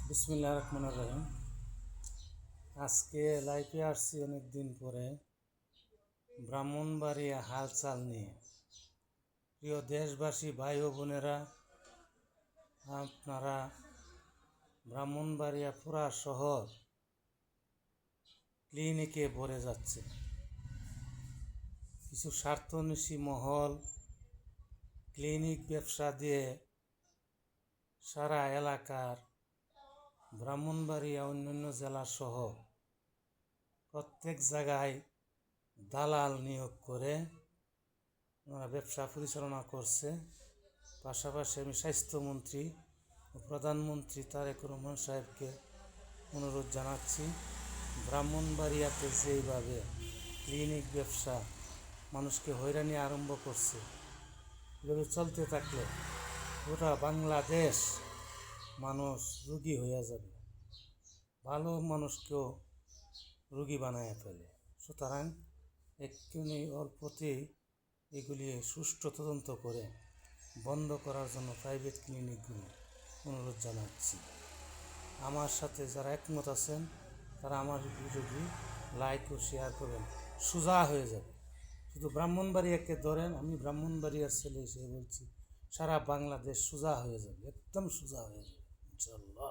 বিসমিল্লাহির রহমানির রহিম। আজকে লাইভে আসছি অনেক দিন পরে ব্রাহ্মণবাড়িয়া হালচাল নিয়ে। প্রিয় দেশবাসী, ভাই ও বোনেরা, আপনারা ব্রাহ্মণবাড়িয়া পুরা শহর ক্লিনিকে ভরে যাচ্ছে। কিছু স্বার্থন্বেষী মহল ক্লিনিক ব্যবসা দিয়ে সারা এলাকার ব্রাহ্মণবাড়িয়া অন্যান্য জেলা সহ প্রত্যেক জায়গায় দালাল নিয়োগ করে ওনারা ব্যবসা পরিচালনা করছে। পাশাপাশি আমি স্বাস্থ্যমন্ত্রী ও প্রধানমন্ত্রী তারেক রহমান সাহেবকে অনুরোধ জানাচ্ছি, ব্রাহ্মণবাড়িয়াতে যেইভাবে ক্লিনিক ব্যবসা মানুষকে হয়রানি আরম্ভ করছে, এভাবে চলতে থাকলে গোটা বাংলাদেশ মানুষ রোগী হয়ে যাবে, ভালো মানুষকেও রোগী বানায় ফেলে। সুতরাং এক্ষুনি অল্পতেই এগুলি সুষ্ঠু তদন্ত করে বন্ধ করার জন্য প্রাইভেট ক্লিনিকগুলি অনুরোধ জানাচ্ছি। আমার সাথে যারা একমত আছেন তারা আমার ভিডিওটি লাইক ও শেয়ার করবেন, সোজা হয়ে যাবে। শুধু ব্রাহ্মণবাড়িয়াকে ধরেন, আমি ব্রাহ্মণবাড়িয়ার ছেলে হিসেবে বলছি, সারা বাংলাদেশ সোজা হয়ে যাবে, একদম সোজা হয়ে যাবে ইনশাআল্লাহ।